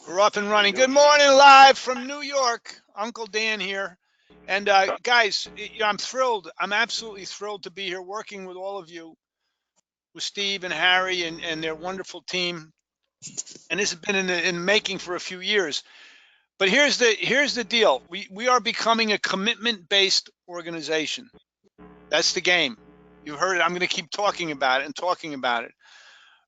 We're up and running. Good morning, live from New York. Uncle Dan here. And guys, I'm thrilled. I'm absolutely thrilled to be here working with all of you, with Steve and Harry and their wonderful team. And this has been in making for a few years. But here's the deal. We are becoming a commitment-based organization. That's the game. You heard it. I'm going to keep talking about it and talking about it.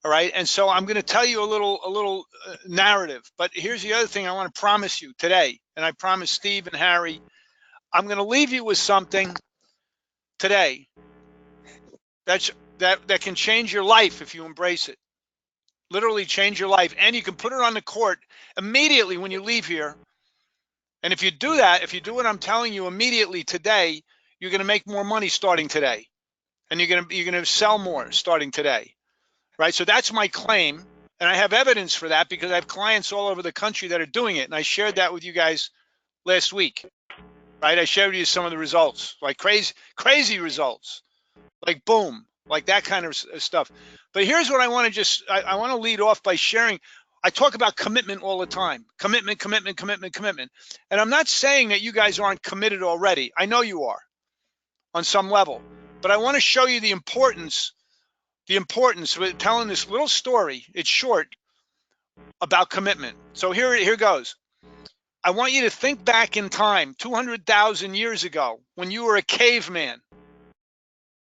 All right. And so I'm going to tell you a little narrative. But here's the other thing I want to promise you today. And I promise Steve and Harry, I'm going to leave you with something today that can change your life if you embrace it. Literally change your life. And you can put it on the court immediately when you leave here. And if you do that, if you do what I'm telling you immediately today, you're going to make more money starting today. And you're going to sell more starting today. Right? So that's my claim. And I have evidence for that because I have clients all over the country that are doing it. And I shared that with you guys last week, right? I shared with you some of the results, like crazy results, like boom, like that kind of stuff. But here's what I want to I want to lead off by sharing. I talk about commitment all the time. Commitment. And I'm not saying that you guys aren't committed already. I know you are on some level, but I want to show you the importance of telling this little story. It's short, about commitment. So here goes. I want you to think back in time, 200,000 years ago, when you were a caveman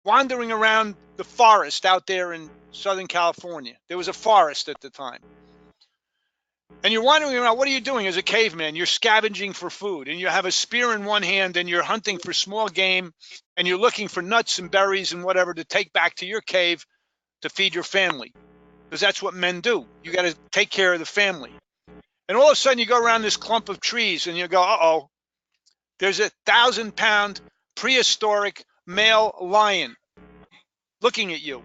wandering around the forest out there in Southern California. There was a forest at the time. And you're wandering around, what are you doing as a caveman? You're scavenging for food, and you have a spear in one hand, and you're hunting for small game, and you're looking for nuts and berries and whatever to take back to your cave to feed your family. Because that's what men do. You got to take care of the family. And all of a sudden you go around this clump of trees and you go, uh-oh, there's a 1,000-pound prehistoric male lion looking at you.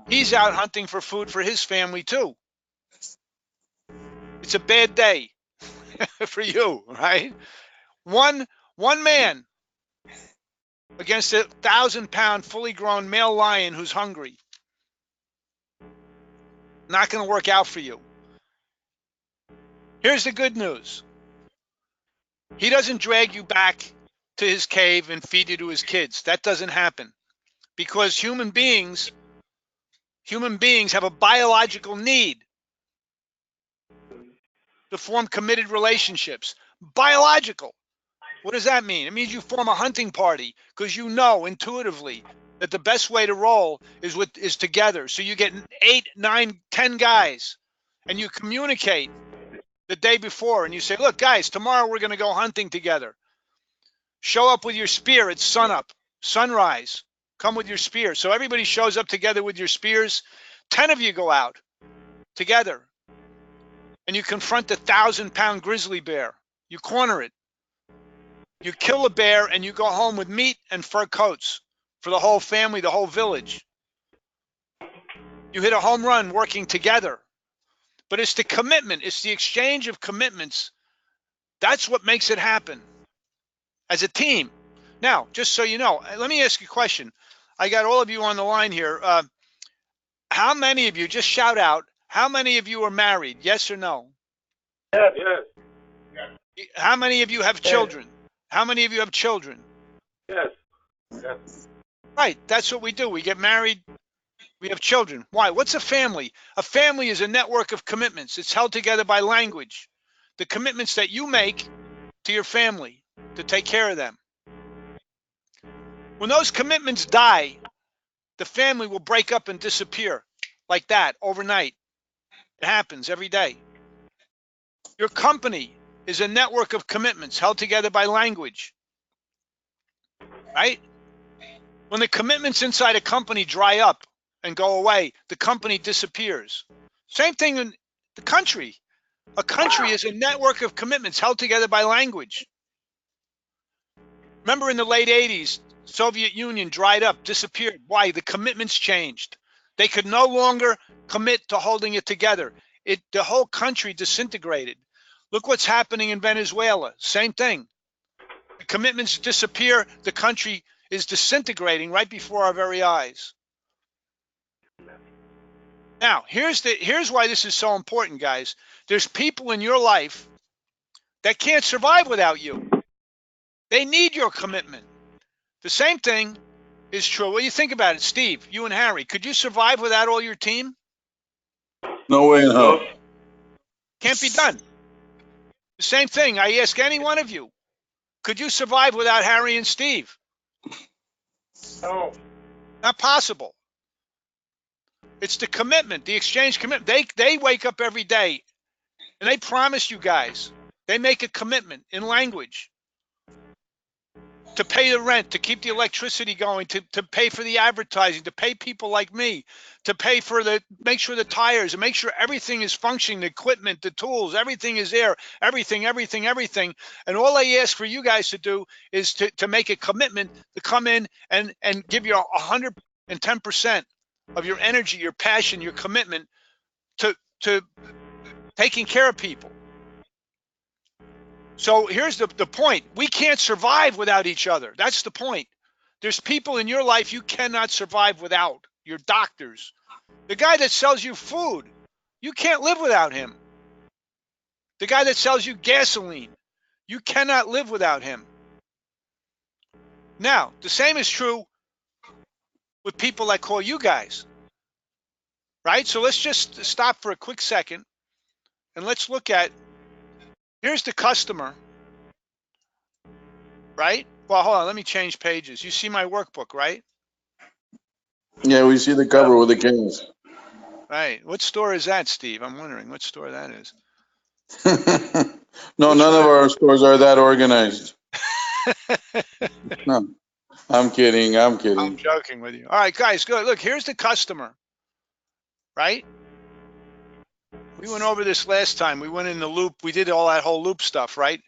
He's out hunting for food for his family too. It's a bad day for you, right? One man against a 1,000-pound fully grown male lion who's hungry. Not going to work out for you. Here's the good news. He doesn't drag you back to his cave and feed you to his kids. That doesn't happen because human beings have a biological need to form committed relationships. Biological. What does that mean? It means you form a hunting party because you know intuitively that the best way to roll is together. So you get 8, 9, 10 guys and you communicate the day before and you say, look, guys, tomorrow we're going to go hunting together. Show up with your spear at sunrise. Come with your spear. So everybody shows up together with your spears. 10 of you go out together and you confront the 1,000-pound grizzly bear. You corner it. You kill a bear and you go home with meat and fur coats for the whole family, the whole village. You hit a home run working together. But it's the commitment. It's the exchange of commitments. That's what makes it happen as a team. Now, just so you know, let me ask you a question. I got all of you on the line here. How many of you, just shout out, how many of you are married? Yes or no? Yes. How many of you have children? How many of you have children? Yes. Right, that's what we do. We get married, we have children. Why? What's a family? A family is a network of commitments. It's held together by language. The commitments that you make to your family to take care of them. When those commitments die, the family will break up and disappear like that overnight. It happens every day. Your company is a network of commitments held together by language, right? When the commitments inside a company dry up and go away, the company disappears. Same thing in the country. A country is a network of commitments held together by language. Remember in the late 80s, Soviet Union dried up, disappeared. Why? The commitments changed. They could no longer commit to holding it together. The whole country disintegrated. Look what's happening in Venezuela. Same thing. The commitments disappear. The country is disintegrating right before our very eyes. Now, here's why this is so important, guys. There's people in your life that can't survive without you. They need your commitment. The same thing is true. Well, you think about it, Steve, you and Harry, could you survive without all your team? No way in hell. Can't be done. The same thing, I ask any one of you, could you survive without Harry and Steve? No. Not possible. It's the commitment, the exchange commitment. They wake up every day and they promise you guys, they make a commitment in language to pay the rent, to keep the electricity going, to pay for the advertising, to pay people like me, to pay for make sure the tires, and make sure everything is functioning, the equipment, the tools, everything is there, everything. And all I ask for you guys to do is to make a commitment to come in and give you 110% of your energy, your passion, your commitment to taking care of people. So here's the point. We can't survive without each other. That's the point. There's people in your life you cannot survive without. Your doctors. The guy that sells you food, you can't live without him. The guy that sells you gasoline, you cannot live without him. Now, the same is true with people that call you guys. Right? So let's just stop for a quick second and let's look at, here's the customer. Right? Well, hold on. Let me change pages. You see my workbook, right? Yeah, we see the cover with the cans. Right. What store is that, Steve? I'm wondering what store that is. No, Which none of one? our stores are that organized. No, I'm kidding. I'm kidding. I'm joking with you. All right, guys, good. Look, here's the customer, right? We went over this last time. We went in the loop. We did all that whole loop stuff, right?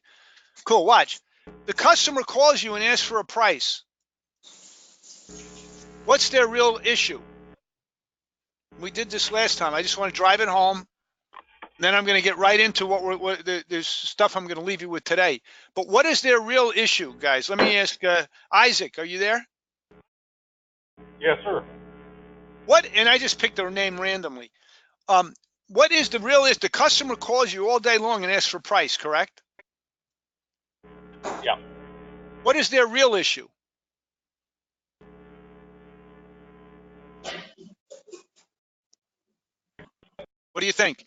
Cool. Watch. The customer calls you and asks for a price. What's their real issue? We did this last time. I just want to drive it home. Then I'm going to get right into what there's stuff I'm going to leave you with today. But what is their real issue, guys? Let me ask Isaac. Are you there? Yes, sir. What? And I just picked their name randomly. What is the real issue? The customer calls you all day long and asks for price, correct? Yeah. What is their real issue? What do you think?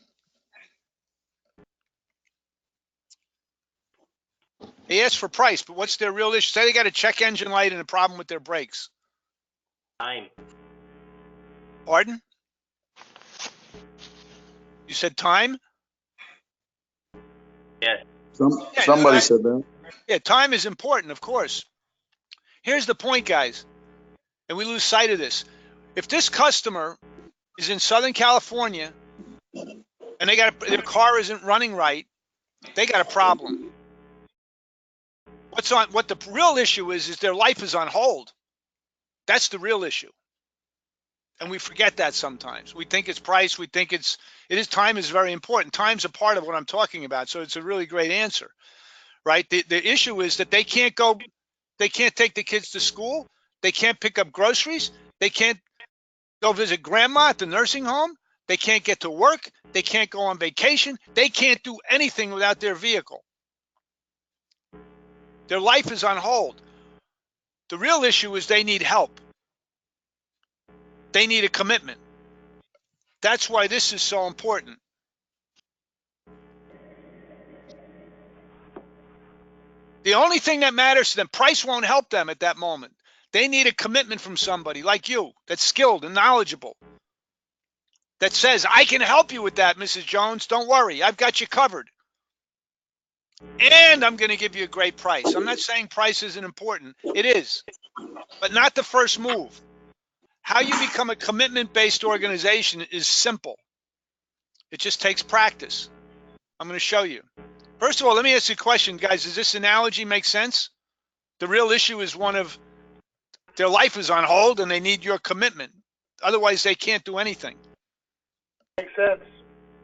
They ask for price, but what's their real issue? Say they got a check engine light and a problem with their brakes. Time. Pardon? You said time? Yes. Somebody said that. Yeah, time is important, of course. Here's the point, guys, and we lose sight of this. If this customer is in Southern California and their car isn't running right, they got a problem. What the real issue is their life is on hold. That's the real issue. And we forget that sometimes. We think it's price. We think time is very important. Time's a part of what I'm talking about. So it's a really great answer, right? The issue is that they can't take the kids to school. They can't pick up groceries. They can't go visit grandma at the nursing home. They can't get to work. They can't go on vacation. They can't do anything without their vehicle. Their life is on hold. The real issue is they need help. They need a commitment. That's why this is so important. The only thing that matters to them, price won't help them at that moment. They need a commitment from somebody like you that's skilled and knowledgeable, that says, I can help you with that, Mrs. Jones. Don't worry. I've got you covered. And I'm going to give you a great price. I'm not saying price isn't important. It is, but not the first move. How you become a commitment-based organization is simple. It just takes practice. I'm going to show you. First of all, let me ask you a question, guys. Does this analogy make sense? The real issue is one of their life is on hold and they need your commitment. Otherwise, they can't do anything. Makes sense.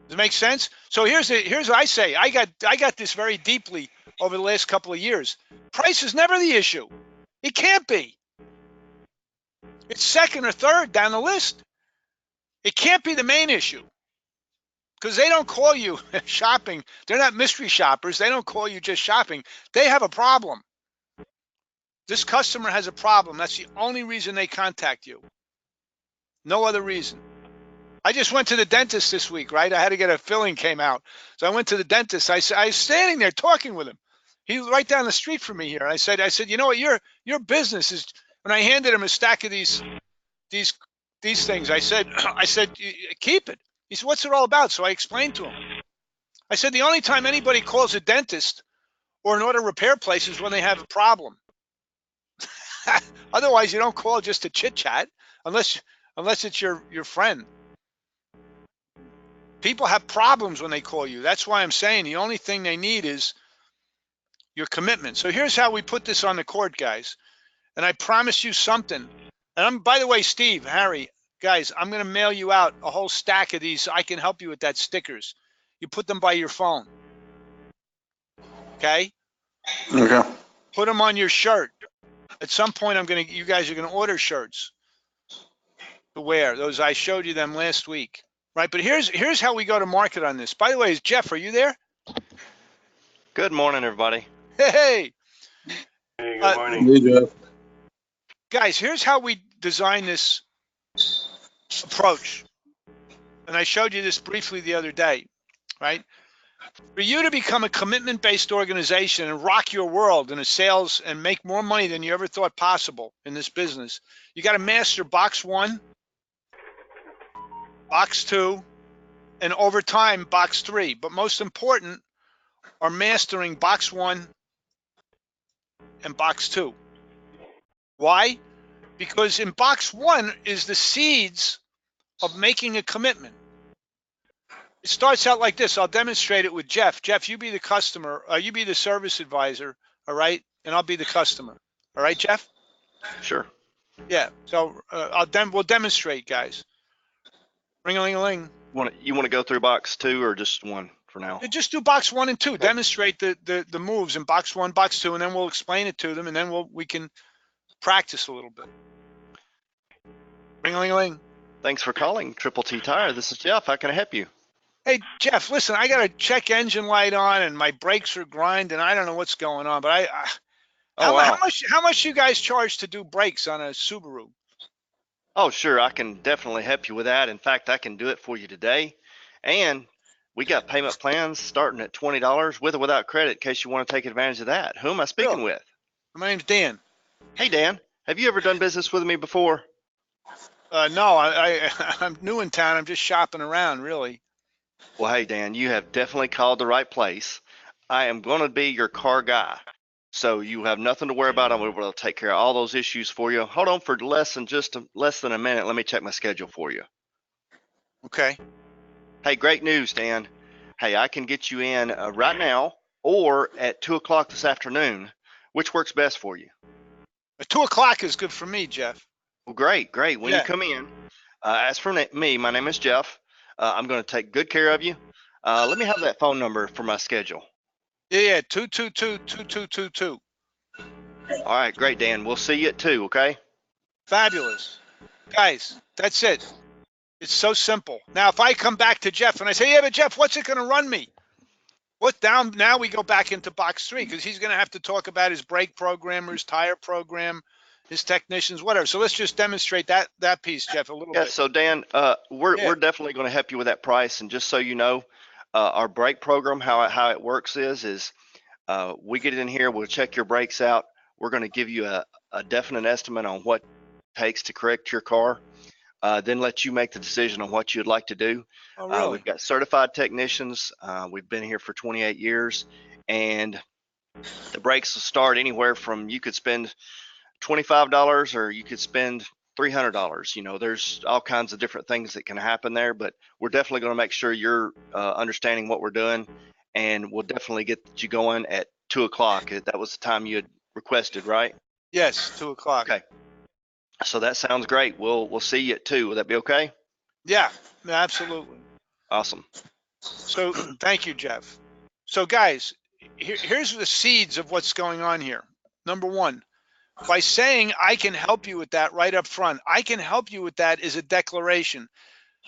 Does it make sense? So here's what I say. I got this very deeply over the last couple of years. Price is never the issue. It can't be. It's second or third down the list. It can't be the main issue because they don't call you shopping. They're not mystery shoppers. They don't call you just shopping. They have a problem. This customer has a problem. That's the only reason they contact you. No other reason. I just went to the dentist this week, right? I had to get a filling came out. So I went to the dentist. I was standing there talking with him. He was right down the street from me here. I said, you know what, your business is, when I handed him a stack of these things, I said, keep it. He said, what's it all about? So I explained to him. I said, the only time anybody calls a dentist or an auto repair place is when they have a problem. Otherwise, you don't call just to chit chat unless it's your friend. People have problems when they call you. That's why I'm saying the only thing they need is your commitment. So here's how we put this on the court, guys. And I promise you something. And by the way, Steve, Harry, guys, I'm going to mail you out a whole stack of these. I can help you with that stickers. You put them by your phone. Okay? Okay. Put them on your shirt. At some point, you guys are going to order shirts to wear. Those, I showed you them last week. Right, but here's how we go to market on this. By the way, Jeff, are you there? Good morning, everybody. Hey. Hey, good morning. Hey, Jeff. Guys, here's how we design this approach. And I showed you this briefly the other day, right? For you to become a commitment-based organization and rock your world in a sales and make more money than you ever thought possible in this business, you got to master box 1, box 2, and over time, box 3. But most important are mastering box 1 and box 2. Why? Because in box 1 is the seeds of making a commitment. It starts out like this. I'll demonstrate it with Jeff. Jeff, you be the customer. You be the service advisor, all right? And I'll be the customer. All right, Jeff? Sure. Yeah. So we'll demonstrate, guys. Ring-a-ling-a-ling. You want to go through box 2 or just 1 for now? Just do box 1 and 2. Demonstrate the moves in box 1, box 2, and then we'll explain it to them, and then we can practice a little bit. Ring-a-ling-a-ling. Thanks for calling Triple T Tire. This is Jeff. How can I help you? Hey, Jeff, listen, I got a check engine light on, and my brakes are grinding. I don't know what's going on, but how much you guys charge to do brakes on a Subaru? Oh, sure. I can definitely help you with that. In fact, I can do it for you today. And we got payment plans starting at $20 with or without credit in case you want to take advantage of that. Who am I speaking with? My name's Dan. Hey, Dan. Have you ever done business with me before? No, I'm new in town. I'm just shopping around, really. Well, hey, Dan, you have definitely called the right place. I am going to be your car guy. So you have nothing to worry about. I'm able to take care of all those issues for you. Hold on for less than a minute. Let me check my schedule for you. Okay. Hey, great news, Dan. Hey, I can get you in right now or at 2 o'clock this afternoon. Which works best for you? 2 o'clock is good for me, Jeff. Well, great. When you come in, as for me, my name is Jeff. I'm going to take good care of you. Let me have that phone number for my schedule. Yeah, 222-2222. All right, great, Dan. We'll see you at 2, okay? Fabulous. Guys, that's it. It's so simple. Now, if I come back to Jeff and I say, yeah, but Jeff, what's it going to run me? Now we go back into box 3 because he's going to have to talk about his brake programmers, tire program, his technicians, whatever. So let's just demonstrate that piece, Jeff, a little bit. Yeah, so Dan, we're definitely going to help you with that price. And just so you know, our brake program, how it works is we get in here, we'll check your brakes out. We're going to give you a definite estimate on what it takes to correct your car, then let you make the decision on what you'd like to do. Oh, really? We've got certified technicians. We've been here for 28 years, and the brakes will start anywhere from, you could spend $25 or you could spend $300. You know, there's all kinds of different things that can happen there, but we're definitely going to make sure you're understanding what we're doing, and we'll definitely get you going at 2 o'clock. That was the time you had requested, right? Yes, 2 o'clock. Okay. So that sounds great. We'll see you at 2. Will that be okay? Yeah, absolutely. Awesome. So thank you, Jeff. So guys, here's the seeds of what's going on here. Number 1, by saying I can help you with that right up front, I can help you with that is a declaration.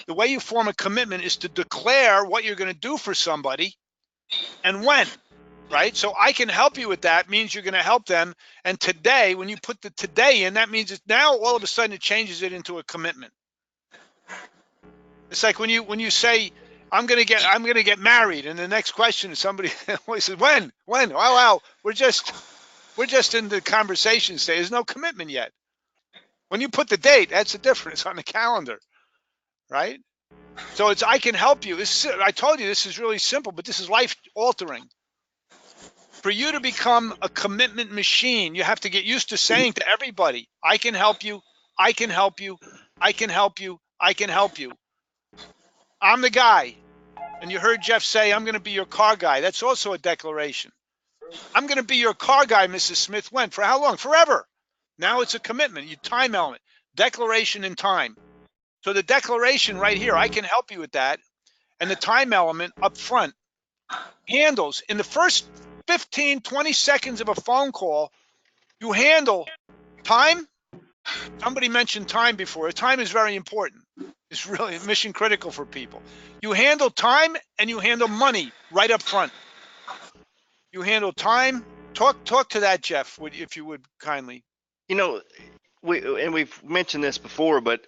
The way you form a commitment is to declare what you're going to do for somebody and when, right? So I can help you with that means you're going to help them. And today, when you put the today in, that means it's now all of a sudden it changes it into a commitment. It's like when you say, I'm gonna get married, and the next question is somebody always says, when? Wow, we're just in the conversation stage. There's no commitment yet. When you put the date, that's the difference on the calendar, right? So it's I can help you. I told you this is really simple, but this is life altering. For you to become a commitment machine, you have to get used to saying to everybody, I can help you, I can help you, I can help you, I can help you. I'm the guy. And you heard Jeff say, I'm going to be your car guy. That's also a declaration. I'm going to be your car guy, Mrs. Smith. When? For how long? Forever. Now it's a commitment. You time element, declaration and time. So the declaration right here, I can help you with that. And the time element up front handles in the first 15, 20 seconds of a phone call, you handle time. Somebody mentioned time before. Time is very important. It's really mission critical for people. You handle time and you handle money right up front. You handle time. Talk to that, Jeff, if you would kindly. You know, we've mentioned this before, but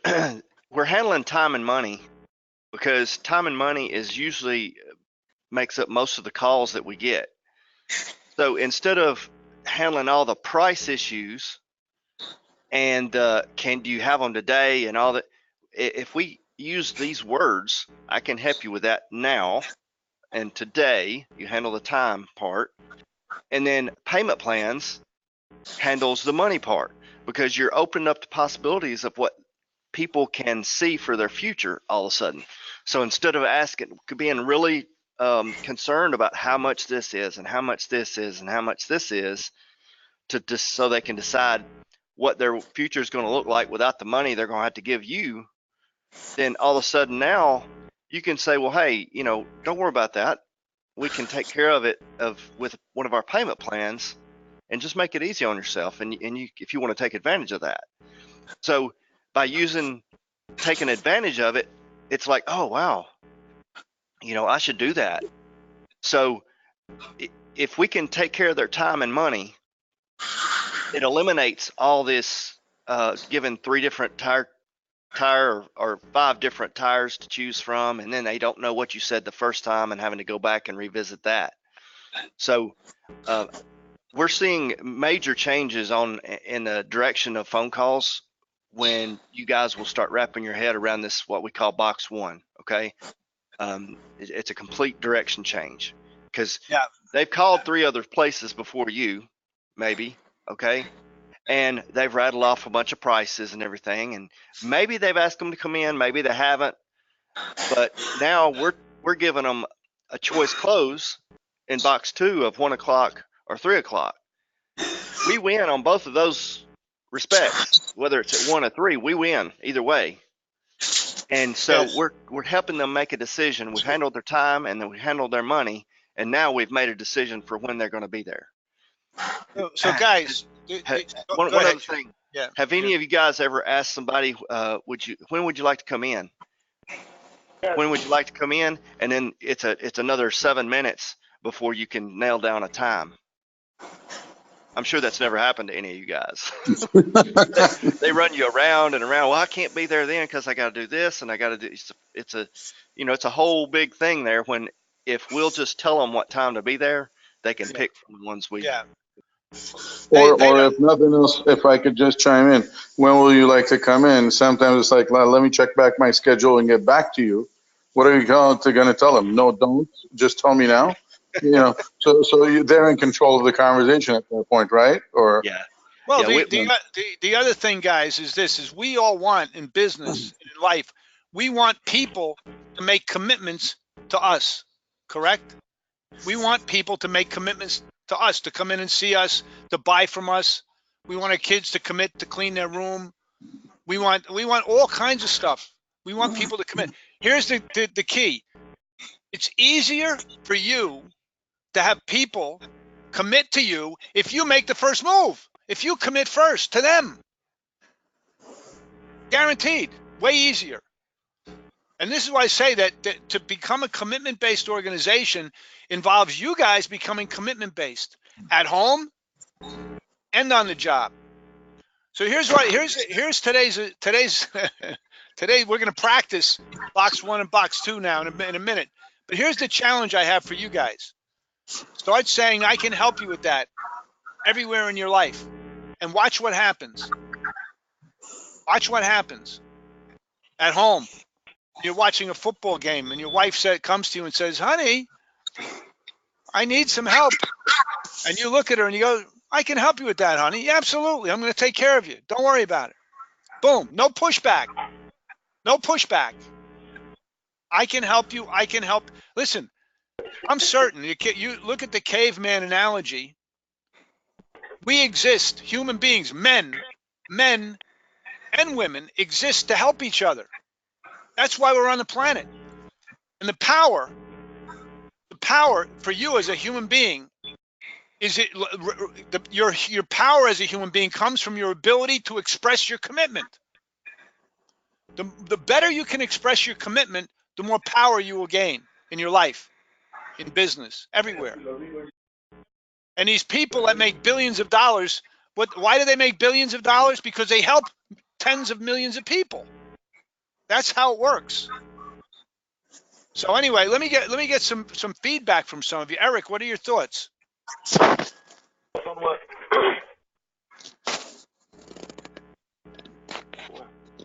we're handling time and money because time and money is usually makes up most of the calls that we get. So instead of handling all the price issues and can do you have them today and all that, if we use these words, I can help you with that now and today. You handle the time part, and then payment plans handles the money part because you're opening up the possibilities of what people can see for their future all of a sudden. So instead of being really concerned about how much this is and how much this is and how much this is, to just so they can decide what their future is going to look like without the money they're going to have to give you, then all of a sudden now you can say, well, hey, don't worry about that. We can take care of it with one of our payment plans and just make it easy on yourself. And you, if you want to take advantage of that. So by taking advantage of it, it's like, oh, wow, I should do that. So if we can take care of their time and money, it eliminates all this given 3 different tire or 5 different tires to choose from, and then they don't know what you said the first time and having to go back and revisit that. So we're seeing major changes in the direction of phone calls when you guys will start wrapping your head around this, what we call box 1. Okay. It's a complete direction change because they've called 3 other places before you, maybe. Okay. And they've rattled off a bunch of prices and everything. And maybe they've asked them to come in, maybe they haven't. But now we're giving them a choice close in box 2 of 1 o'clock or 3 o'clock. We win on both of those respects, whether it's at 1 or 3, we win either way. And so we're helping them make a decision. We've handled their time and then we handled their money, and now we've made a decision for when they're going to be there. So guys, one other thing. Yeah. Have any of you guys ever asked somebody, when would you like to come in? When would you like to come in? And then it's another 7 minutes before you can nail down a time. I'm sure that's never happened to any of you guys. They run you around and around. Well, I can't be there then because I got to do this and I got to do. It's a whole big thing there. When if we'll just tell them what time to be there, they can pick from the ones we. Yeah. Or if nothing else, if I could just chime in, when will you like to come in? Sometimes it's like, let me check back my schedule and get back to you. What are you going to tell them? No, don't. Just tell me now. So they're in control of the conversation at that point, right? Or Well, the other thing, guys, is we all want in business and in life, we want people to make commitments to us, correct? We want people to make commitments to us, to come in and see us, to buy from us. We want our kids to commit to clean their room. We want all kinds of stuff. We want people to commit. Here's the key. It's easier for you to have people commit to you if you make the first move, if you commit first to them. Guaranteed, way easier. And this is why I say that to become a commitment-based organization involves you guys becoming commitment-based at home and on the job. So here's today's today we're going to practice box 1 and box 2 now in a minute. But here's the challenge I have for you guys. Start saying I can help you with that everywhere in your life, and watch what happens. Watch what happens at home. You're watching a football game and your wife comes to you and says, honey, I need some help. And you look at her and you go, I can help you with that, honey. Yeah, absolutely. I'm going to take care of you. Don't worry about it. Boom. No pushback. No pushback. I can help you. I can help. Listen, I'm certain. You look at the caveman analogy. We exist, human beings, men and women exist to help each other. That's why we're on the planet. And the power for you as a human being is your power as a human being comes from your ability to express your commitment. The better you can express your commitment, the more power you will gain in your life, in business, everywhere. And these people that make billions of dollars, why do they make billions of dollars? Because they help tens of millions of people. That's how it works. So anyway, let me get some feedback from some of you. Eric, what are your thoughts?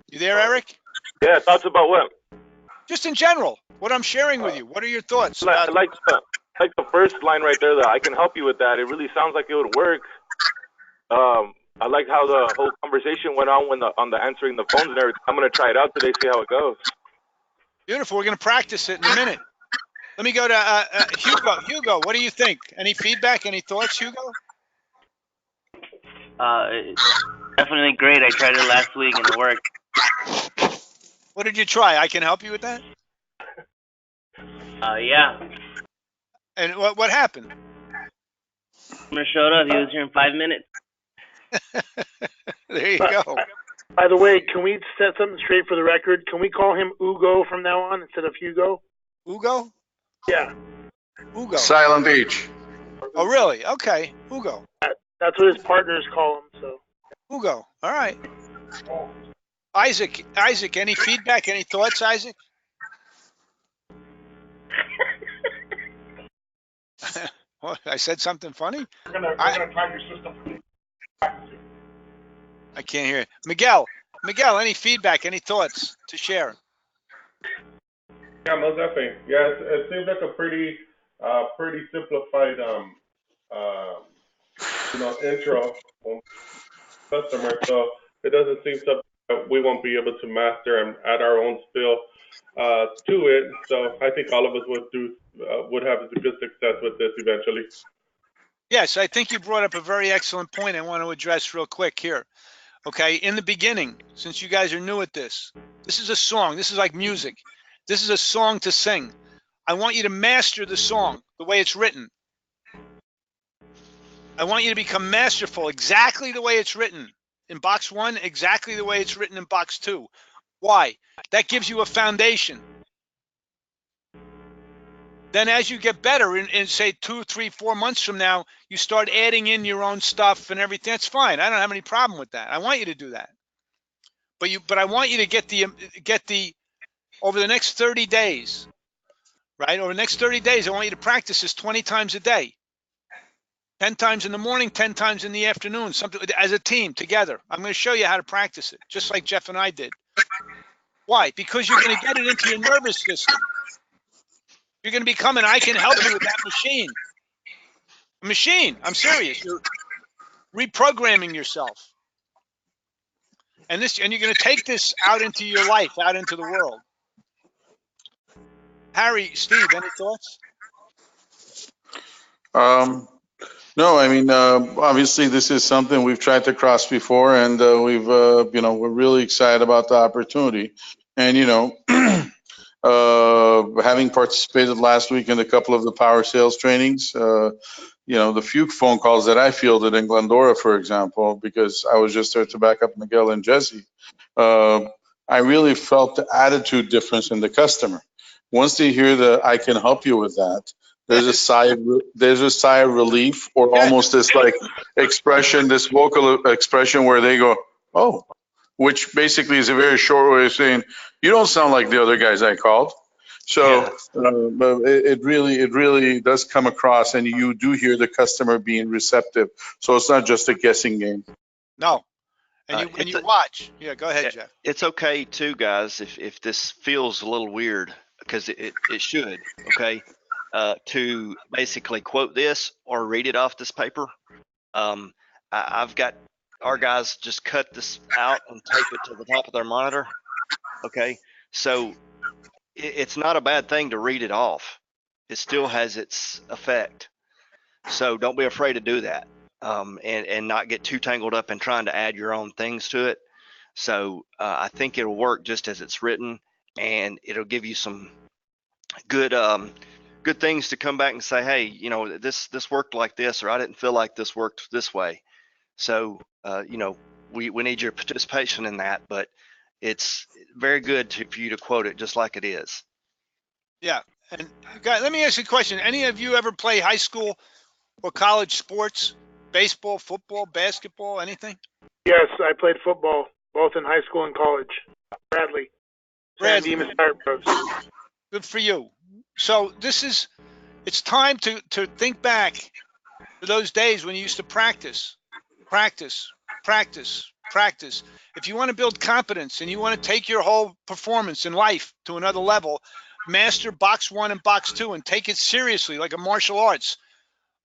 You there, Eric? Yeah, thoughts about what? Just in general, what I'm sharing with you. What are your thoughts? I like the first line right there. That I can help you with that. It really sounds like it would work. I like how the whole conversation went on on the answering the phones and everything. I'm gonna try it out today, see how it goes. Beautiful. We're gonna practice it in a minute. Let me go to Hugo. Hugo, what do you think? Any feedback? Any thoughts, Hugo? Definitely great. I tried it last week and it worked. What did you try? I can help you with that? Yeah. And what happened? Customer showed up. He was here in 5 minutes. There you go. By the way, can we set something straight for the record? Can we call him Ugo from now on instead of Hugo? Ugo? Yeah. Ugo. Silent H. Oh, really? Okay. Ugo. That's what his partners call him. So. Ugo. All right. Isaac, any feedback? Any thoughts, Isaac? What, I said something funny? We're gonna try your system for me. I can't hear it. Miguel, any feedback? Any thoughts to share? Yeah, most definitely. Yeah, it seems like a pretty simplified, intro for customer. So it doesn't seem something that we won't be able to master and add our own spill to it. So I think all of us would have good success with this eventually. Yes, I think you brought up a very excellent point I want to address real quick here. Okay, in the beginning, since you guys are new at this is a song. This is like music. This is a song to sing. I want you to master the song, the way it's written. I want you to become masterful exactly the way it's written in box 1, exactly the way it's written in box 2. Why? That gives you a foundation. Then as you get better in say 2, 3, 4 months from now, you start adding in your own stuff and everything. That's fine. I don't have any problem with that. I want you to do that. But I want you to get the over the next 30 days, right? Over the next 30 days, I want you to practice this 20 times a day. 10 times in the morning, 10 times in the afternoon, something as a team together. I'm going to show you how to practice it, just like Jeff and I did. Why? Because you're going to get it into your nervous system. You're going to become an I can help you with that machine. A machine. I'm serious. You're reprogramming yourself. And you're going to take this out into your life, out into the world. Harry, Steve, any thoughts? No, I mean, obviously this is something we've tried to cross before, and we're really excited about the opportunity. And, having participated last week in a couple of the power sales trainings, the few phone calls that I fielded in Glendora, for example, because I was just there to back up Miguel and Jesse, I really felt the attitude difference in the customer. Once they hear that I can help you with that, there's a sigh of relief, or Yeah. almost this like expression, this vocal expression where they go, "Oh," which basically is a very short way of saying, "You don't sound like the other guys I called." So, Yeah. but it really does come across, and you do hear the customer being receptive. So it's not just a guessing game. No. And It's you watch. Yeah, go ahead, it- Jeff. it's okay too, guys, if this feels a little weird, because it should, okay, to basically quote this or read it off this paper. Um, I've got our guys just cut this out and tape it to the top of their monitor, okay? So it's not a bad thing to read it off. It still has its effect. So don't be afraid to do that, and not get too tangled up in trying to add your own things to it. So I think it'll work just as it's written, and it'll give you some good good things to come back and say, hey, this worked like this, or I didn't feel like this worked this way. So we need your participation in that, but it's very good for you to quote it just like it is. Yeah. And guys, let me ask you a question. Any of you ever play high school or college sports? Baseball, football, basketball, anything? Yes, I played football both in high school and college. Bradley. San Bradley, Dimas Tire Pros. good for you. So it's time to think back to those days when you used to practice, practice, practice, practice. If you want to build competence and you want to take your whole performance in life to another level, master box 1 and box 2 and take it seriously like a martial arts,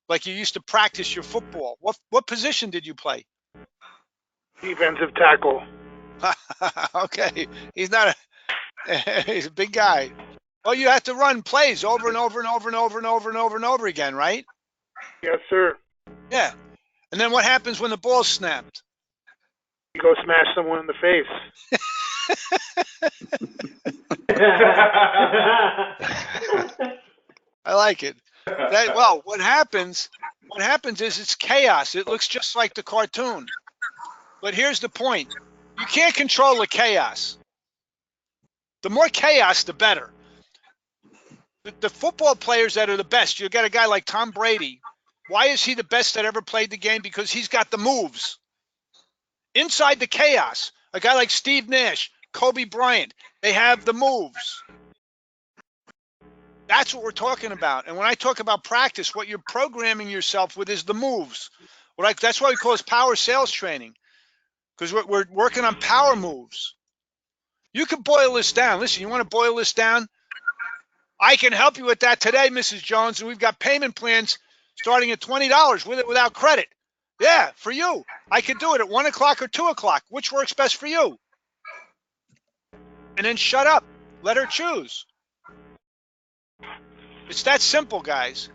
like you used to practice your football. What position did you play? Defensive tackle. Okay, he's not he's a big guy. Well, you have to run plays over and over and over and over and over and over and over again, right? Yes, sir. Yeah. And then what happens when the ball's snapped? You go smash someone in the face. I like it. Well, what happens is it's chaos. It looks just like the cartoon. But here's the point. You can't control the chaos. The more chaos, the better. The football players that are the best, you got a guy like Tom Brady. Why is he the best that ever played the game? Because he's got the moves. Inside the chaos, a guy like Steve Nash, Kobe Bryant, they have the moves. That's what we're talking about. And when I talk about practice, what you're programming yourself with is the moves. That's why we call this power sales training, because we're working on power moves. You can boil this down. Listen, you want to boil this down? I can help you with that today, Mrs. Jones. And we've got payment plans starting at $20 with it without credit. Yeah, for you. I could do it at 1 o'clock or 2 o'clock. Which works best for you? And then shut up. Let her choose. It's that simple, guys.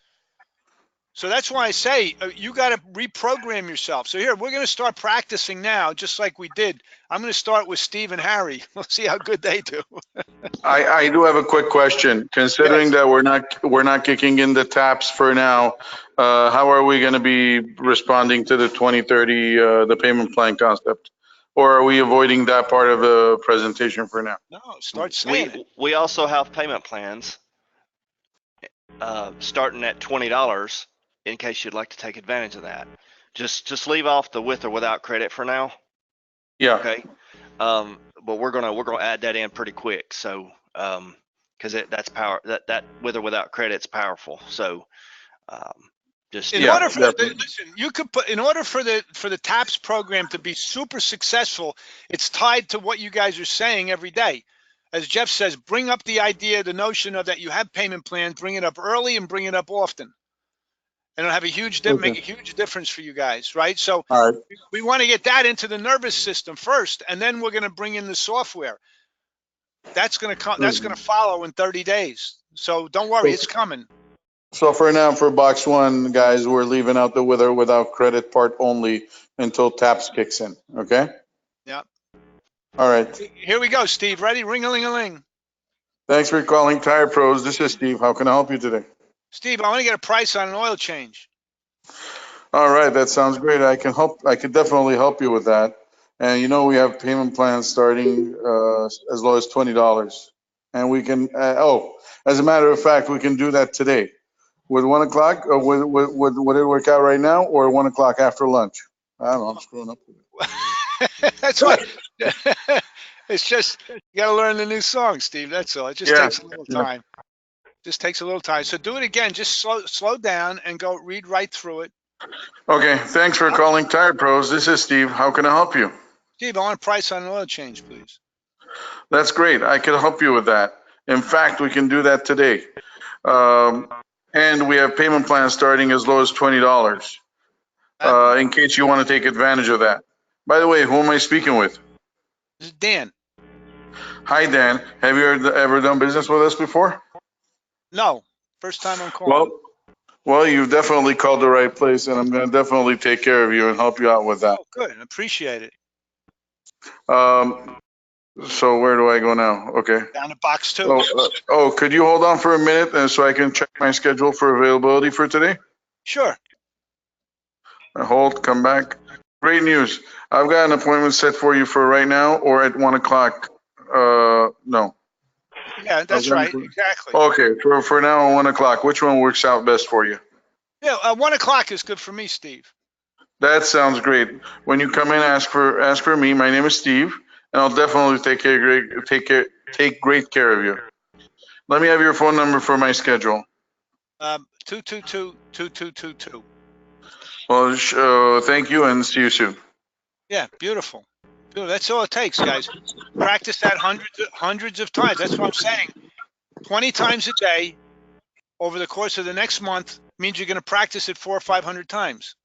So that's why I say you got to reprogram yourself. So here, we're going to start practicing now, just like we did. I'm going to start with Steve and Harry. We'll see how good they do. I do have a quick question. Considering Yes. that we're not kicking in the taps for now, how are we going to be responding to the 2030 the payment plan concept, or are we avoiding that part of the presentation for now? No, start saying it. We also have payment plans starting at $20 in case you'd like to take advantage of that. Just leave off the with or without credit for now. Yeah. Okay. But we're gonna add that in pretty quick. So because that's power that with or without credit's powerful. So just In order for listen, you could put in order for the TAPS program to be super successful, it's tied to what you guys are saying every day. As Jeff says, bring up the idea, the notion of that you have payment plans, bring it up early and bring it up often. And it'll have a huge make a huge difference for you guys, right? So All right. we want to get that into the nervous system first, and then we're going to bring in the software. That's going to come. That's going to follow in 30 days. So don't worry, it's coming. So for now, for box 1, guys, we're leaving out the with or without credit part only until taps kicks in. Okay. Yeah. All right. Here we go, Steve. Ready? Ring-a-ling-a-ling. Thanks for calling Tire Pros. This is Steve. How can I help you today? Steve, I want to get a price on an oil change. All right, that sounds great. I can help. I could definitely help you with that. And we have payment plans starting as low as $20. And we can, as a matter of fact, we can do that today. Would 1 o'clock, or would it work out right now, or 1 o'clock after lunch? I don't know, I'm screwing up with it. That's what. It's just you got to learn the new song, Steve. That's all. It just Yeah, takes a little time. Just takes a little time. So do it again. Just slow down and go read right through it. Okay, thanks for calling Tire Pros. This is Steve. How can I help you? Steve, I want a price on an oil change, please. That's great. I can help you with that. In fact, we can do that today. And we have payment plans starting as low as $20 in case you want to take advantage of that. By the way, who am I speaking with? This is Dan. Hi, Dan. Have you ever done business with us before? No, first time I'm calling. Well, you've definitely called the right place, and I'm going to definitely take care of you and help you out with that. Oh, good. I appreciate it. So where do I go now? Okay. Down to box 2. Could you hold on for a minute so I can check my schedule for availability for today? Sure. Hold, come back. Great news. I've got an appointment set for you for right now or at 1 o'clock. No. Yeah, that's right. Exactly. Okay, for now, 1 o'clock. Which one works out best for you? Yeah, 1 o'clock is good for me, Steve. That sounds great. When you come in, ask for me. My name is Steve, and I'll definitely take great care of you. Let me have your phone number for my schedule. 222-2222. Well, thank you, and see you soon. Yeah, beautiful. That's all it takes, guys. Practice that hundreds of times. That's what I'm saying. 20 times a day over the course of the next month means you're going to practice it 400 or 500 times.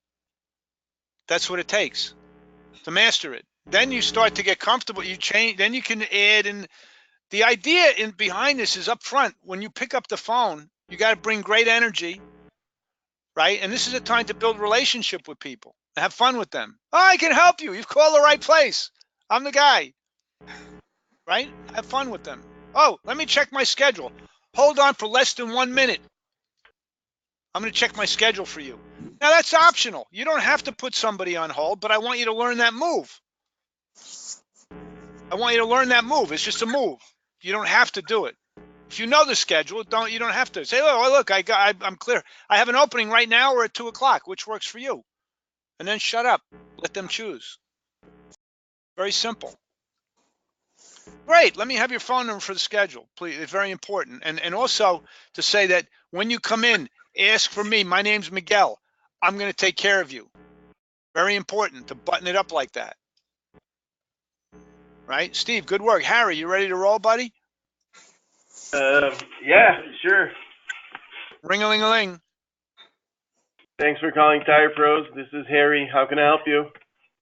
That's what it takes to master it. Then you start to get comfortable. You change. Then you can add in. The idea behind this is up front. When you pick up the phone, you got to bring great energy, right? And this is a time to build relationship with people. Have fun with them. Oh, I can help you. You've called the right place. I'm the guy. Right? Have fun with them. Oh, let me check my schedule. Hold on for less than 1 minute. I'm going to check my schedule for you. Now, that's optional. You don't have to put somebody on hold, but I want you to learn that move. I want you to learn that move. It's just a move. You don't have to do it. If you know the schedule, you don't have to say, "Oh, look, I'm clear. I have an opening right now or at 2 o'clock. Which works for you?" And then shut up. Let them choose. Very simple. Great. Let me have your phone number for the schedule, please. It's very important. And also to say that when you come in, ask for me. My name's Miguel. I'm going to take care of you. Very important to button it up like that. Right? Steve, good work. Harry, you ready to roll, buddy? Yeah, sure. Ring-a-ling-a-ling. Thanks for calling Tire Pros. This is Harry. How can I help you?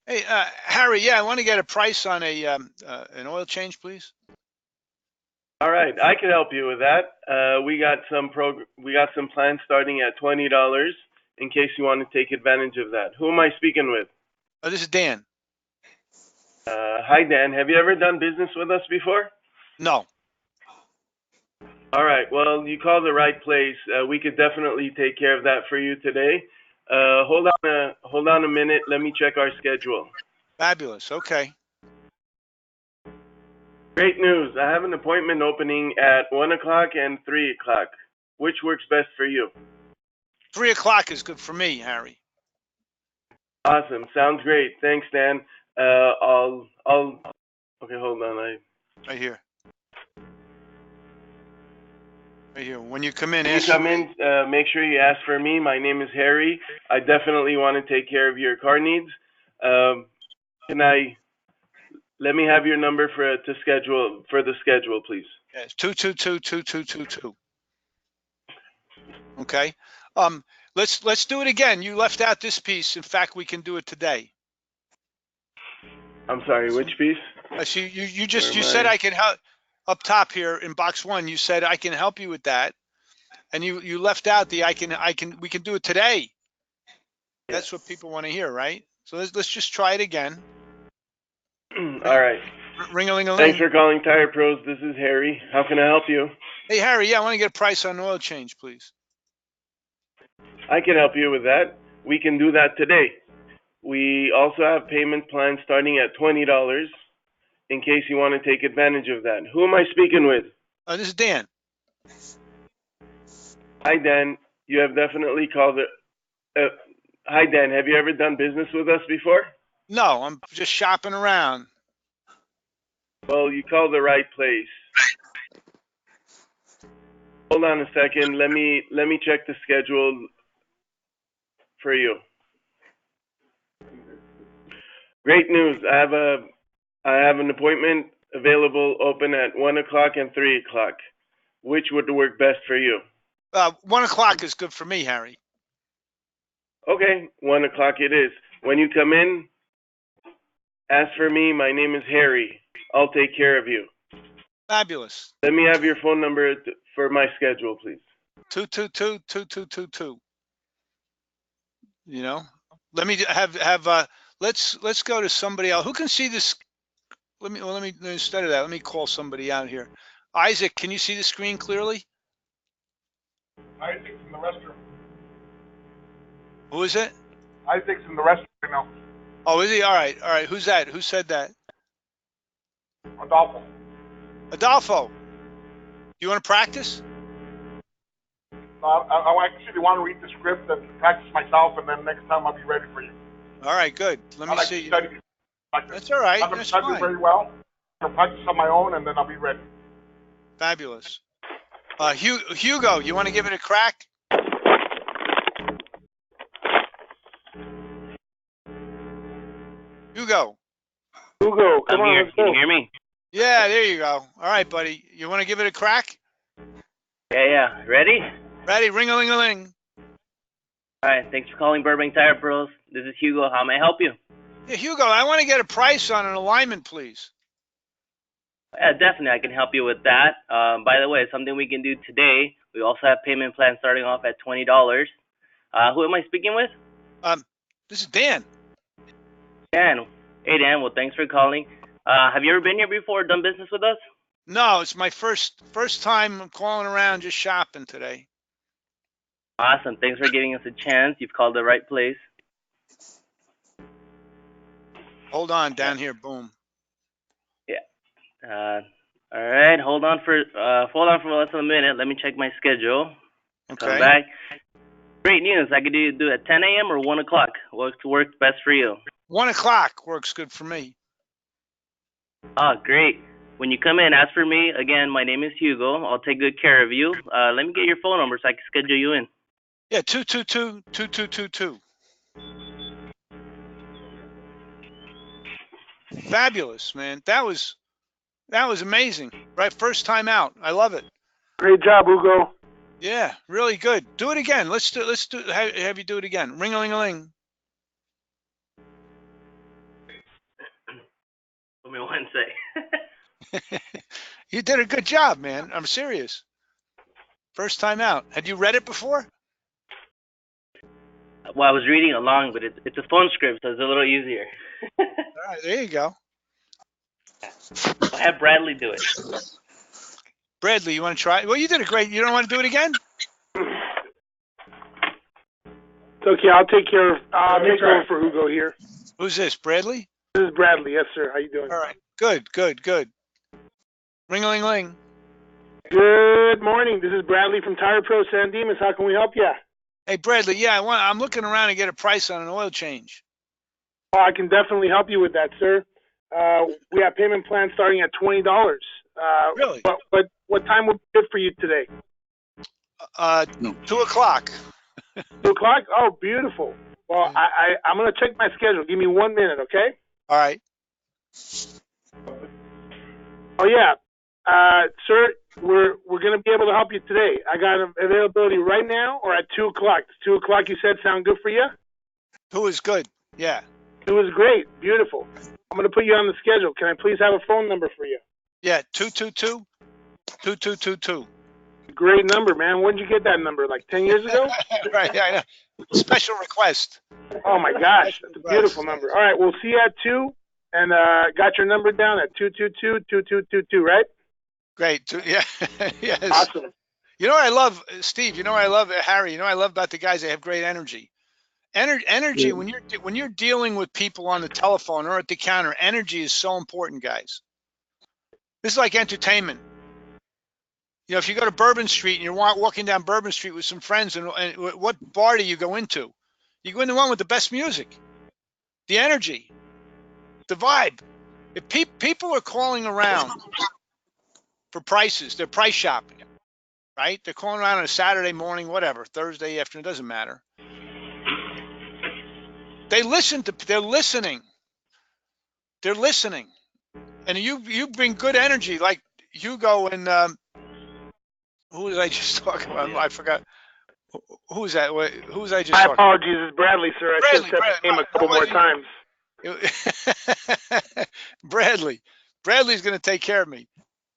Hey, Harry, yeah, I want to get a price on an oil change, please. All right, I can help you with that. We got some plans starting at $20 in case you want to take advantage of that. Who am I speaking with? Oh, this is Dan. Hi, Dan. Have you ever done business with us before? No. All right. Well, you called the right place. We could definitely take care of that for you today. Hold on a minute. Let me check our schedule. Fabulous. Okay. Great news. I have an appointment opening at 1 o'clock and 3 o'clock. Which works best for you? 3 o'clock is good for me, Harry. Awesome. Sounds great. Thanks, Dan. Okay, hold on. Right here. Right here. When you come in, make sure you ask for me. My name is Harry. I definitely want to take care of your car needs. Let me have your number for the schedule, please. Yes, 222-2222. Okay. Let's do it again. You left out this piece. In fact, we can do it today. I'm sorry, which piece? I see you said I can help up top here in box 1. You said I can help you with that. And you left out the we can do it today. That's what people want to hear, right? So let's just try it again. All right. Ring-a-ling-a-ling. Thanks for calling Tire Pros. This is Harry. How can I help you? Hey, Harry, yeah, I want to get a price on an oil change, please. I can help you with that. We can do that today. We also have payment plans starting at $20 in case you want to take advantage of that. Who am I speaking with? This is Dan. Hi, Dan. You have definitely called it. Hi, Dan. Have you ever done business with us before? No, I'm just shopping around. Well, you called the right place. Hold on a second. Let me check the schedule for you. Great news. I have an appointment available open at 1 o'clock and 3 o'clock. Which would work best for you? 1 o'clock is good for me, Harry. Okay, 1 o'clock it is. When you come in, ask for me. My name is Harry. I'll take care of you. Fabulous. Let me have your phone number for my schedule, please. 222-2222. You know, let me have let's go to somebody else who can see this. Let me instead of that, let me call somebody out here. Isaac, can you see the screen clearly? Isaac's in the restroom. Who is it? Isaac's in the restroom right now. Oh, is he? All right, all right. Who's that? Who said that? Adolfo. Adolfo. You want to practice? I actually want to read the script and practice myself, and then next time I'll be ready for you. All right, good. Let me see. Study. That's all right. I'm going to That's study fine. very well. I'll practice on my own, and then I'll be ready. Fabulous. Hugo, you want to give it a crack? Hugo. Hugo, come I'm on, here. let's Can go. you hear me? Yeah, there you go. All right, buddy. You want to give it a crack? Yeah. Ready? Ready? Ring-a-ling-a-ling. All right. Thanks for calling Burbank Tire Pros. This is Hugo. How may I help you? Yeah, Hugo, I want to get a price on an alignment, please. Yeah, definitely. I can help you with that. By the way, something we can do today. We also have payment plans starting off at $20. Who am I speaking with? This is Dan. Dan. Hey, Dan. Well, thanks for calling. Have you ever been here before or done business with us? No, it's my first time calling around just shopping today. Awesome. Thanks for giving us a chance. You've called the right place. Hold on, down here. Boom. All right. Hold on for less than a minute. Let me check my schedule. Okay. Come back. Great news. I could do at 10 a.m. or 1 o'clock. What works best for you? 1 o'clock works good for me. Oh, great. When you come in, ask for me. Again, my name is Hugo. I'll take good care of you. Let me get your phone number so I can schedule you in. Yeah, 222-2222. Fabulous, man. That was amazing. Right, first time out. I love it. Great job, Hugo. Yeah, really good. Do it again. Let's have you do it again. Ring-a-ling-a-ling. Give me one sec. You did a good job, man. I'm serious. First time out. Had you read it before? Well, I was reading along, but it's a phone script, so it's a little easier. All right, there you go. I'll have Bradley do it. Bradley, you want to try? Well, you did a great. You don't want to do it again? It's okay, I'll take care of. I'll take over for Hugo here. Who's this? Bradley? This is Bradley. Yes, sir. How you doing? All right. Good. Ring-a-ling-ling. Good morning. This is Bradley from Tire Pro San Dimas. How can we help you? Hey, Bradley. Yeah, I'm looking around to get a price on an oil change. Oh, I can definitely help you with that, sir. We have payment plans starting at $20. Really? But what time would be good for you today? 2 o'clock. 2 o'clock? Oh, beautiful. Well, I'm going to check my schedule. Give me 1 minute, okay? All right. Oh, yeah. Sir, we're going to be able to help you today. I got availability right now or at 2 o'clock. 2 o'clock, you said, sound good for you? 2 is good. Yeah. 2 is great. Beautiful. I'm going to put you on the schedule. Can I please have a phone number for you? Yeah, 222-2222. Great number, man. When did you get that number? Like 10 years ago? Right, I know. Special request. Oh, my gosh. That's a beautiful number. All right, we'll see you at 2, and got your number down at 222-2222, right? Great. Yeah. Yes. Awesome. You know what I love, Steve? You know what I love, Harry? You know what I love about the guys? They have great energy. Energy, when you're dealing with people on the telephone or at the counter, energy is so important, guys. This is like entertainment. You know, if you go to Bourbon Street and you're walking down Bourbon Street with some friends, and what bar do you go into? You go into one with the best music, the energy, the vibe. If people are calling around for prices, they're price shopping, right? They're calling around on a Saturday morning, whatever, Thursday afternoon, doesn't matter. They're listening. They're listening. And you bring good energy, like Hugo and who was I just talking about? I forgot. Who was that? Who was I just My talking apologies, it's Bradley, sir. I should have said the name a couple more times. Bradley's going to take care of me.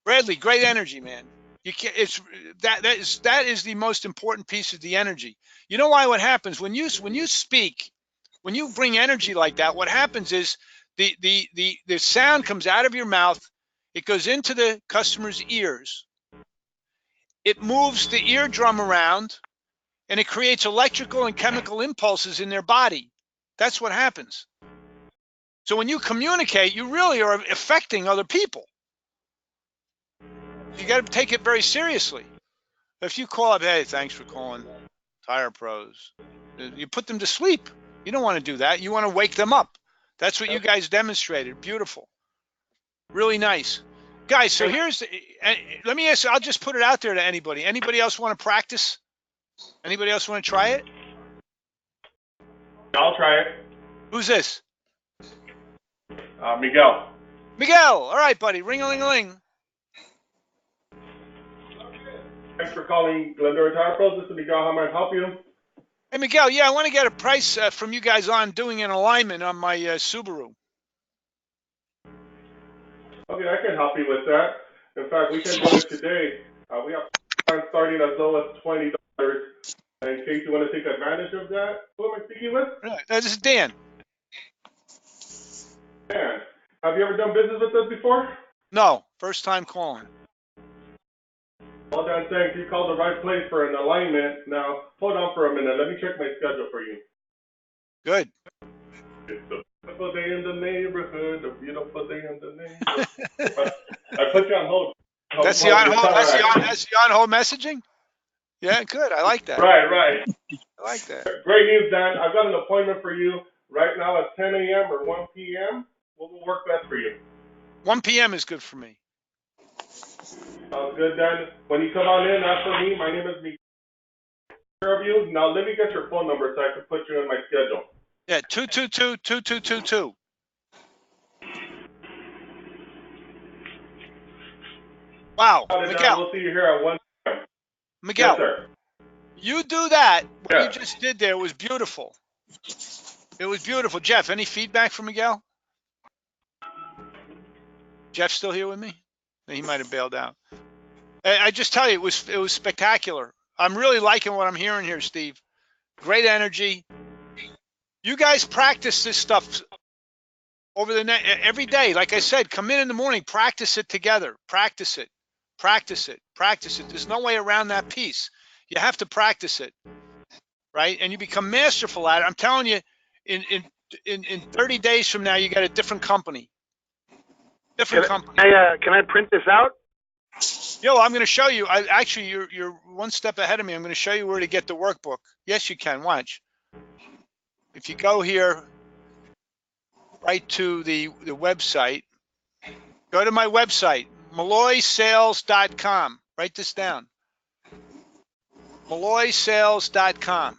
Bradley, great energy, man. You can't. It's that is the most important piece of the energy. You know why? What happens when you speak, when you bring energy like that? What happens is the sound comes out of your mouth. It goes into the customer's ears. It moves the eardrum around, and it creates electrical and chemical impulses in their body. That's what happens. So when you communicate, you really are affecting other people. You got to take it very seriously. If you call up, hey, thanks for calling Tire Pros, you put them to sleep. You don't want to do that. You want to wake them up. That's what you guys demonstrated. Beautiful. Really nice. Guys, so let me ask, I'll just put it out there to anybody. Anybody else want to practice? Anybody else want to try it? I'll try it. Who's this? Miguel. Miguel. All right, buddy. Ring-a-ling-a-ling. Thanks for calling Glendora Tire Pros. This is Miguel. How may I help you? Hey, Miguel. Yeah, I want to get a price from you guys on doing an alignment on my Subaru. Okay, I can help you with that. In fact, we can do it today. We have plans starting as low as $20. In case you want to take advantage of that, who am I speaking with? This is Dan. Dan, have you ever done business with us before? No, first time calling. Well, Dan, thanks. You called the right place for an alignment. Now, hold on for a minute. Let me check my schedule for you. Good. It's a beautiful day in the neighborhood. A beautiful day in the neighborhood. I put you on hold. That's the on-hold messaging? Yeah, good. I like that. Right. I like that. Great news, Dan. I've got an appointment for you right now at 10 a.m. or 1 p.m. What will work best for you? 1 p.m. is good for me. Sounds good, Dan. When you come on in, ask for me. My name is Miguel. You. Now, let me get your phone number so I can put you in my schedule. Yeah, 222-2222. Wow, Miguel. We'll see you here at 1 p.m. Miguel, yes, sir. You do that. What you just did there was beautiful. It was beautiful. Jeff, any feedback from Miguel? Jeff still here with me? He might have bailed out. I just tell you, it was spectacular. I'm really liking what I'm hearing here, Steve. Great energy. You guys practice this stuff over every day. Like I said, come in the morning, practice it together. Practice it. There's no way around that piece. You have to practice it, right? And you become masterful at it. I'm telling you, in 30 days from now, you got a different company. Company. Can I print this out? Yo, I'm going to show you. Actually, you're one step ahead of me. I'm going to show you where to get the workbook. Yes, you can. Watch. If you go here, right to the website, go to my website, molloysales.com. Write this down. molloysales.com.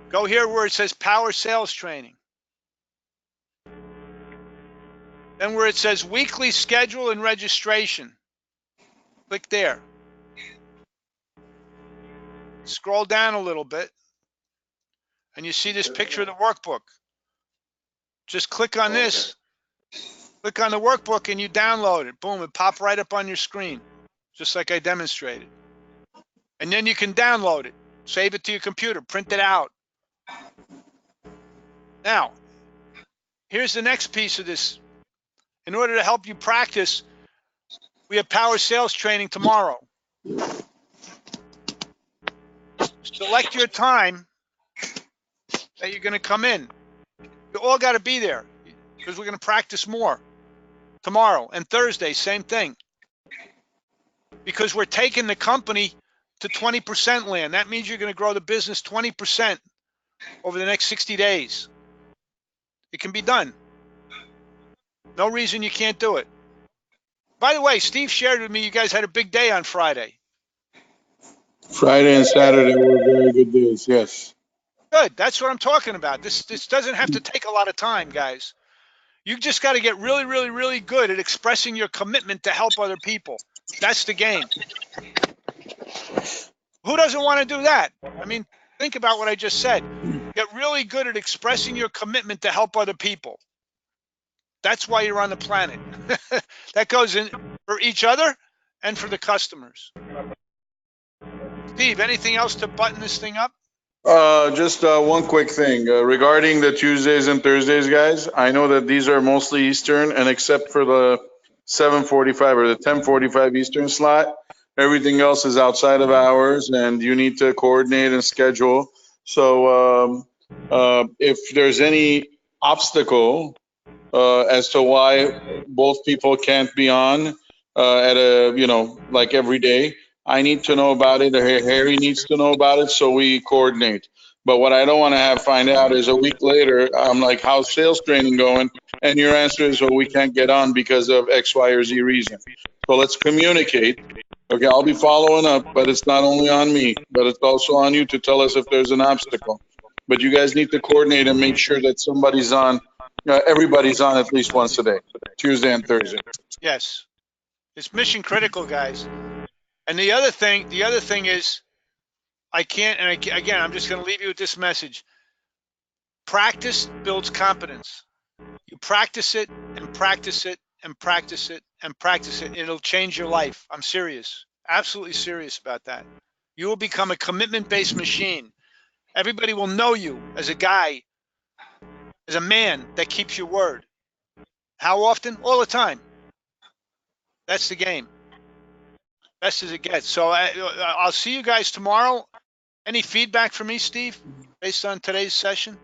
Go here where it says Power Sales Training. Then where it says Weekly Schedule and Registration. Click there. Scroll down a little bit. And you see this picture of the workbook. Just click on this. Click on the workbook and you download it. Boom, it popped right up on your screen. Just like I demonstrated. And then you can download it. Save it to your computer. Print it out. Now, here's the next piece of this. In order to help you practice, we have Power Sales Training tomorrow. Select your time that you're going to come in. You all got to be there because we're going to practice more tomorrow and Thursday, same thing. Because we're taking the company to 20% land. That means you're going to grow the business 20% over the next 60 days. It can be done. No reason you can't do it. By the way, Steve shared with me you guys had a big day on Friday. Friday and Saturday were very good days. Yes. Good. That's what I'm talking about. This doesn't have to take a lot of time, guys. You just got to get really, really, really good at expressing your commitment to help other people. That's the game. Who doesn't want to do that? I mean, think about what I just said. Get really good at expressing your commitment to help other people. That's why you're on the planet. That goes in for each other and for the customers. Steve, anything else to button this thing up? Just one quick thing regarding the Tuesdays and Thursdays, guys. I know that these are mostly Eastern, and except for the 7:45 or the 10:45 Eastern slot, everything else is outside of hours, and you need to coordinate and schedule. So if there's any obstacle as to why both people can't be on at a, like every day. I need to know about it, or Harry needs to know about it, so we coordinate. But what I don't want to have find out is a week later, I'm like, how's sales training going? And your answer is, well, we can't get on because of X, Y, or Z reason. So let's communicate. Okay, I'll be following up, but it's not only on me, but it's also on you to tell us if there's an obstacle. But you guys need to coordinate and make sure that somebody's on, everybody's on at least once a day, Tuesday and Thursday. Yes. It's mission critical, guys. And the other thing is, I can't, and again, I'm just going to leave you with this message. Practice builds competence. You practice it and practice it and practice it and practice it. It'll change your life. I'm serious. Absolutely serious about that. You will become a commitment-based machine. Everybody will know you as a guy, as a man that keeps your word. How often? All the time. That's the game. Best as it gets. So I'll see you guys tomorrow. Any feedback from me, Steve, based on today's session?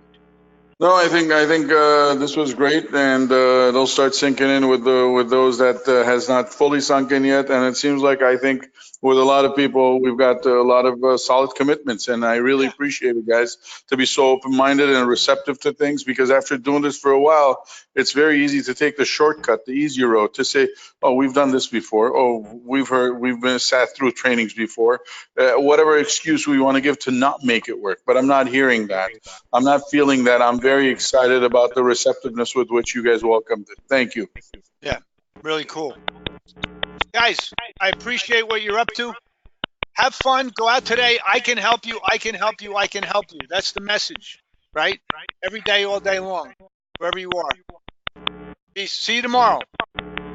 No, I think this was great, and it'll start sinking in with those that has not fully sunk in yet. And it seems like I think with a lot of people, we've got a lot of solid commitments, and I really appreciate it, guys, to be so open-minded and receptive to things. Because after doing this for a while, it's very easy to take the shortcut, the easy road, to say, "Oh, we've done this before. Oh, we've been sat through trainings before." Whatever excuse we want to give to not make it work, but I'm not hearing that. I'm not feeling that. I'm very excited about the receptiveness with which you guys welcomed it. Thank you. Yeah, really cool. Guys, I appreciate what you're up to. Have fun. Go out today. I can help you. I can help you. I can help you. That's the message, right? Every day, all day long, wherever you are. Peace. See you tomorrow.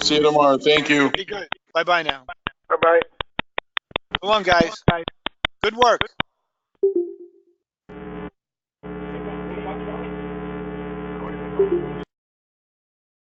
See you tomorrow. Thank you. Be good. Bye-bye now. Bye-bye. So long, guys. Good work.